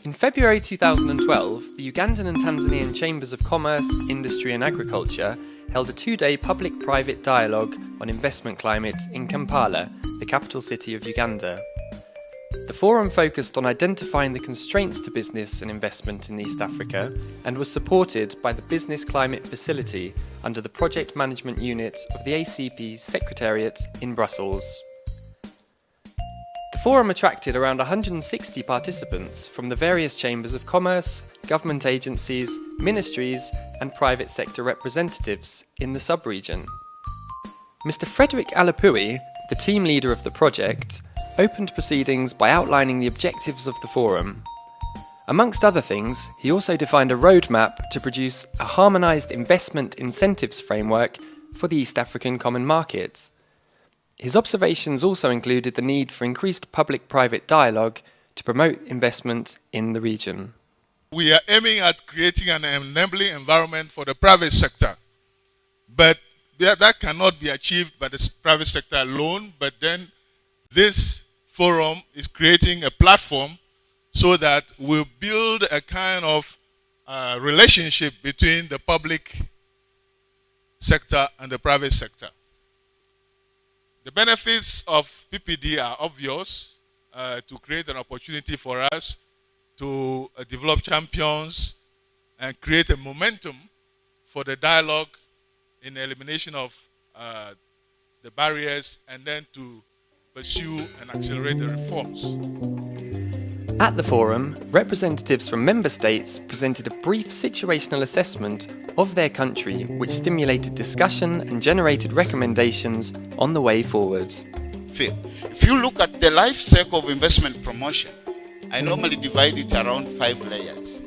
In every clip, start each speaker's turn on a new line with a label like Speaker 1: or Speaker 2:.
Speaker 1: In February 2012, the Ugandan and Tanzanian Chambers of Commerce, Industry and Agriculture held a two-day public-private dialogue on investment climate in Kampala, the capital city of Uganda. The forum focused on identifying the constraints to business and investment in East Africa and was supported by the Business Climate Facility under the Project Management Unit of the ACP's Secretariat in Brussels. The forum attracted around 160 participants from the various chambers of commerce, government agencies, ministries and private sector representatives in the sub-region. Mr. Frederick Alapui, the team leader of the project, opened proceedings by outlining the objectives of the forum. Amongst other things, he also defined a roadmap to produce a harmonised investment incentives framework for the East African Common Market. His observations also included the need for increased public-private dialogue to promote investment in the region.
Speaker 2: We are aiming at creating an enabling environment for the private sector, but that cannot be achieved by the private sector alone, but then this forum is creating a platform so that we'll build a kind of relationship between the public sector and the private sector. The benefits of PPD are obvious, to create an opportunity for us to develop champions and create a momentum for the dialogue in the elimination of the barriers and then to pursue and accelerate the reforms.
Speaker 1: At the forum, representatives from member states presented a brief situational assessment of their country which stimulated discussion and generated recommendations on the way forward.
Speaker 3: If you look at the life cycle of investment promotion, I normally divide it around 5 layers.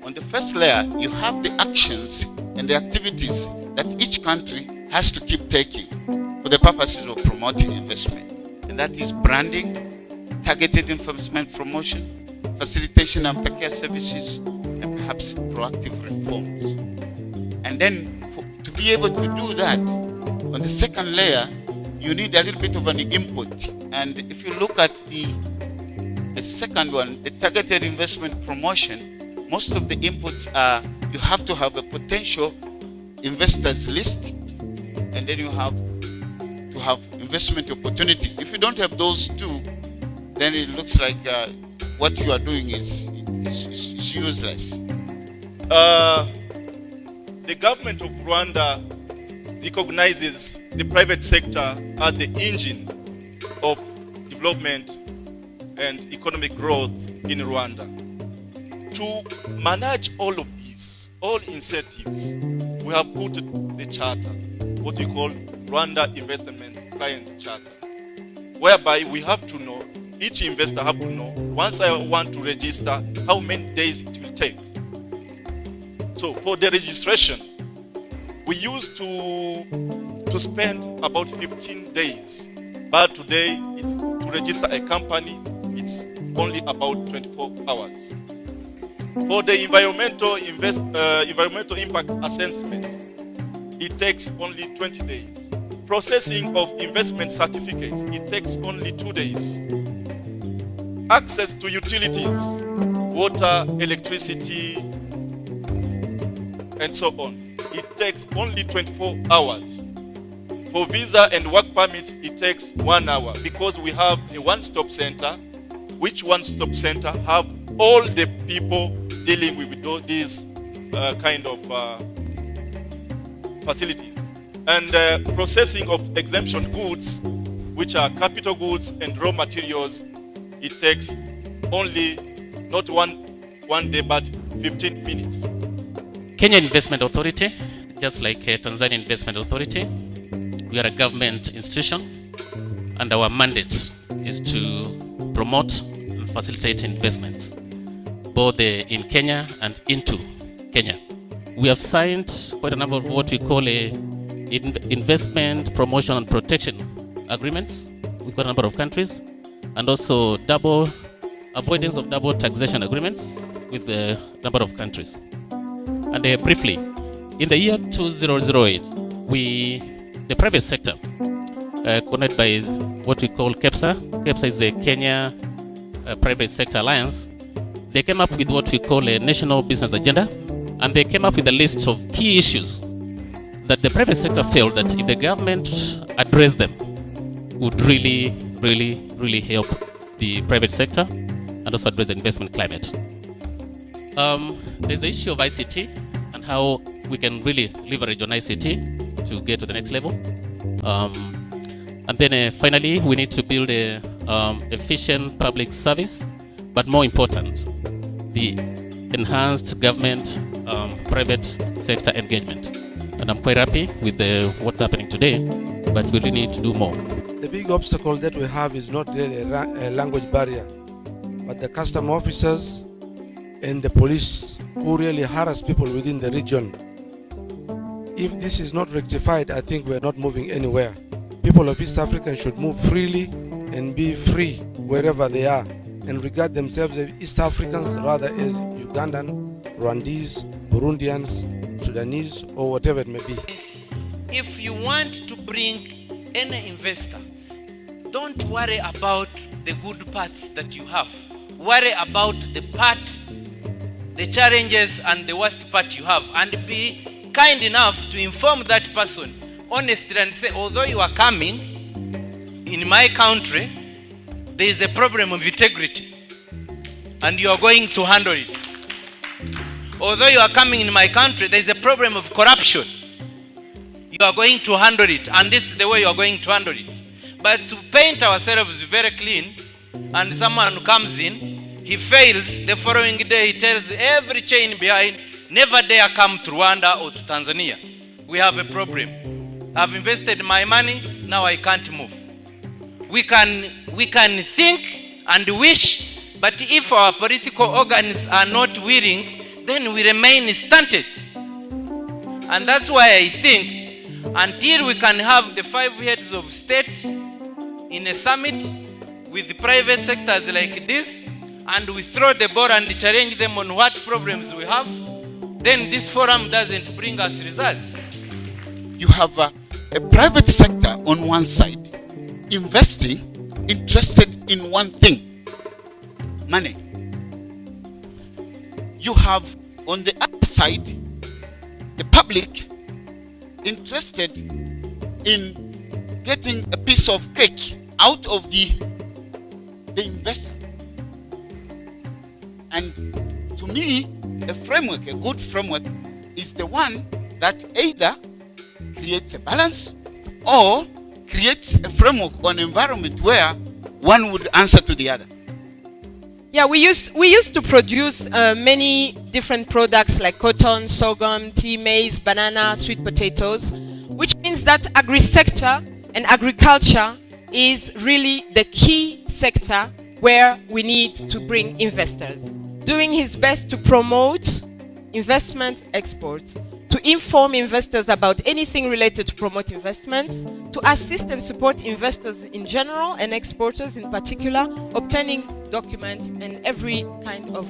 Speaker 3: On the first layer, you have the actions and the activities that each country has to keep taking for the purposes of promoting investment. And that is branding, targeted investment promotion, facilitation and aftercare services, and perhaps proactive reforms. And then to be able to do that, on the second layer, you need a little bit of an input. And if you look at the second one, the targeted investment promotion, most of the inputs are you have to have a potential investors list, and then you have to have investment opportunities. If you don't have those two, then it looks like what you are doing is useless.
Speaker 4: The government of Rwanda recognizes the private sector as the engine of development and economic growth in Rwanda. To manage all of these, all incentives, we have put the charter, what we call Rwanda Investment Client Charter, whereby we have to know, each investor have to know, once I want to register, how many days it will take. So for the registration, we used to spend about 15 days, but today it's to register a company, it's only about 24 hours. For the environmental impact assessment, it takes only 20 days. Processing of investment certificates, it takes only 2 days. Access to utilities, water, electricity, and so on, it takes only 24 hours. For visa and work permits, it takes 1 hour because we have a one-stop center, which one-stop center have all the people dealing with all these kind of facilities. And processing of exemption goods, which are capital goods and raw materials, it takes only not one day but 15 minutes.
Speaker 5: Kenya Investment Authority, just like Tanzania Investment Authority, we are a government institution and our mandate is to promote and facilitate investments, both in Kenya and into Kenya. We have signed quite a number of what we call investment promotion and protection agreements with quite a number of countries, and also avoidance of double taxation agreements with a number of countries. And briefly, in the year 2008, the private sector, connected by what we call KEPSA. KEPSA is the Kenya Private Sector Alliance, they came up with what we call a national business agenda, and they came up with a list of key issues that the private sector felt that if the government addressed them, would really help the private sector and also address the investment climate. There's the issue of ICT and how we can really leverage on ICT to get to the next level. And then finally, we need to build a efficient public service, but more important, the enhanced government private sector engagement. And I'm quite happy with what's happening today, but we really need to do more.
Speaker 6: The big obstacle that we have is not really a language barrier, but the custom officers and the police who really harass people within the region. If this is not rectified, I think we're not moving anywhere. People of East Africa should move freely and be free wherever they are and regard themselves as East Africans rather as Ugandan, Rwandese, Burundians, Sudanese, or whatever it may be.
Speaker 7: If you want to bring any investor, don't worry about the good parts that you have. Worry about the challenges and the worst part you have, and be kind enough to inform that person honestly and say, although you are coming in my country, there is a problem of integrity and you are going to handle it. Although you are coming in my country, there is a problem of corruption. You are going to handle it, and this is the way you are going to handle it. But to paint ourselves very clean, and someone who comes in, he fails, the following day he tells every chain behind, never dare come to Rwanda or to Tanzania. We have a problem. I've invested my money, now I can't move. We can think and wish, but if our political organs are not willing, then we remain stunted. And that's why I think until we can have the 5 heads of state in a summit with the private sectors like this, and we throw the ball and challenge them on what problems we have, then this forum doesn't bring us results.
Speaker 3: You have a private sector on one side, investing, interested in one thing, money. You have on the other side, the public interested in getting a piece of cake out of the investor. And to me, a framework, a good framework, is the one that either creates a balance or creates a framework or an environment where one would answer to the other.
Speaker 8: Yeah, we used to produce many different products like cotton, sorghum, tea, maize, banana, sweet potatoes, which means that agri-sector and agriculture is really the key sector where we need to bring investors. Doing his best to promote investment export, to inform investors about anything related to promote investment, to assist and support investors in general and exporters in particular, obtaining documents and every kind of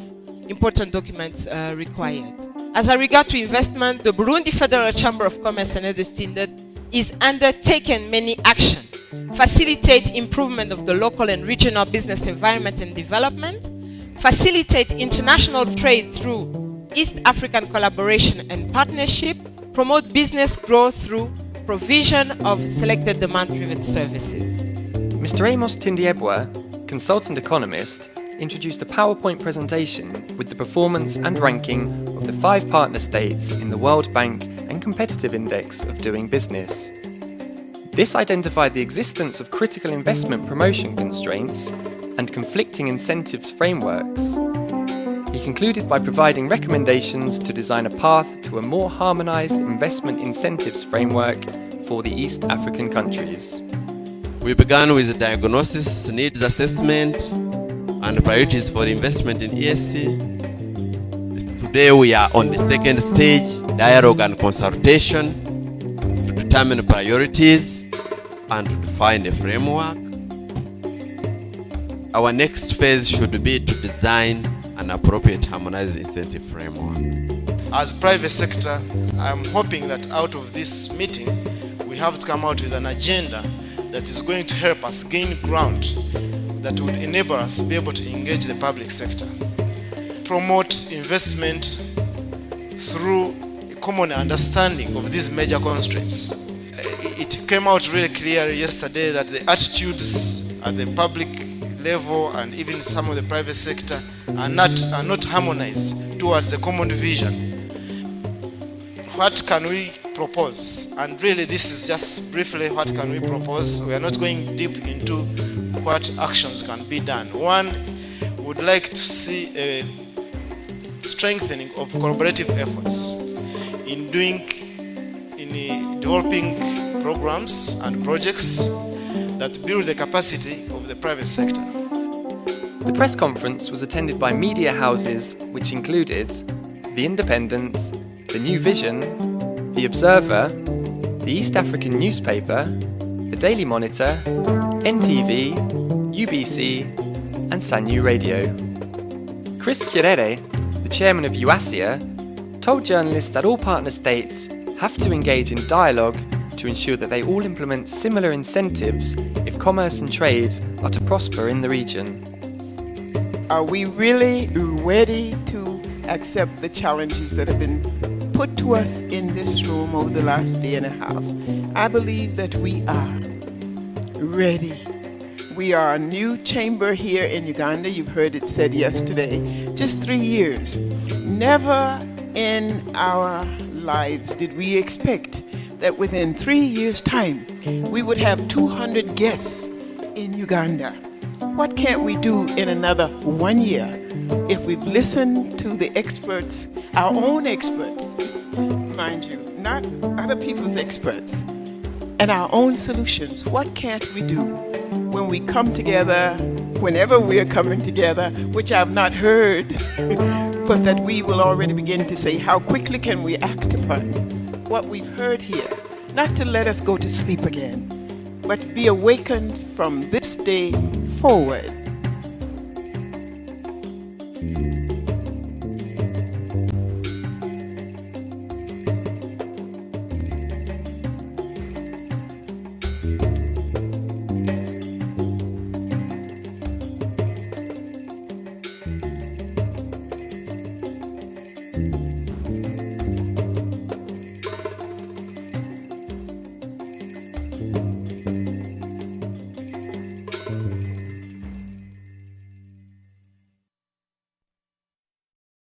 Speaker 8: important documents required. As a regard to investment, the Burundi Federal Chamber of Commerce and Industry is undertaken many actions, facilitate improvement of the local and regional business environment and development, facilitate international trade through East African collaboration and partnership, promote business growth through provision of selected demand-driven services.
Speaker 1: Mr. Amos Tindiebwa, consultant economist, introduced a PowerPoint presentation with the performance and ranking of the 5 partner states in the World Bank and Competitive Index of Doing Business. This identified the existence of critical investment promotion constraints and conflicting incentives frameworks. He concluded by providing recommendations to design a path to a more harmonized investment incentives framework for the East African countries.
Speaker 9: We began with the diagnosis, needs assessment, and priorities for investment in EAC. Today we are on the second stage, dialogue and consultation, to determine priorities and to define a framework. Our next phase should be to design an appropriate harmonized incentive framework.
Speaker 10: As private sector, I'm hoping that out of this meeting, we have to come out with an agenda that is going to help us gain ground that would enable us to be able to engage the public sector, promote investment through a common understanding of these major constraints. It came out really clear yesterday that the attitudes at the public level and even some of the private sector are not harmonized towards the common vision. What can we propose? And really this is just briefly what can we propose. We are not going deep into what actions can be done. One would like to see a strengthening of collaborative efforts in developing programs and projects that build the capacity of the private sector.
Speaker 1: The press conference was attended by media houses which included The Independent, The New Vision, The Observer, the East African Newspaper, The Daily Monitor, NTV, UBC and Sanyu Radio. Chris Kirere, the chairman of UACCIA, told journalists that all partner states have to engage in dialogue to ensure that they all implement similar incentives if commerce and trade are to prosper in the region.
Speaker 11: Are we really ready to accept the challenges that have been put to us in this room over the last day and a half? I believe that we are ready. We are a new chamber here in Uganda. You've heard it said yesterday. Just 3 years. Never in our lives did we expect that within 3 years' time we would have 200 guests in Uganda. What can't we do in another 1 year if we've listened to the experts, our own experts, mind you, not other people's experts, and our own solutions? What can't we do when we come together, whenever we are coming together, which I've not heard, but that we will already begin to say, how quickly can we act upon what we've heard here? Not to let us go to sleep again, but be awakened from this day forward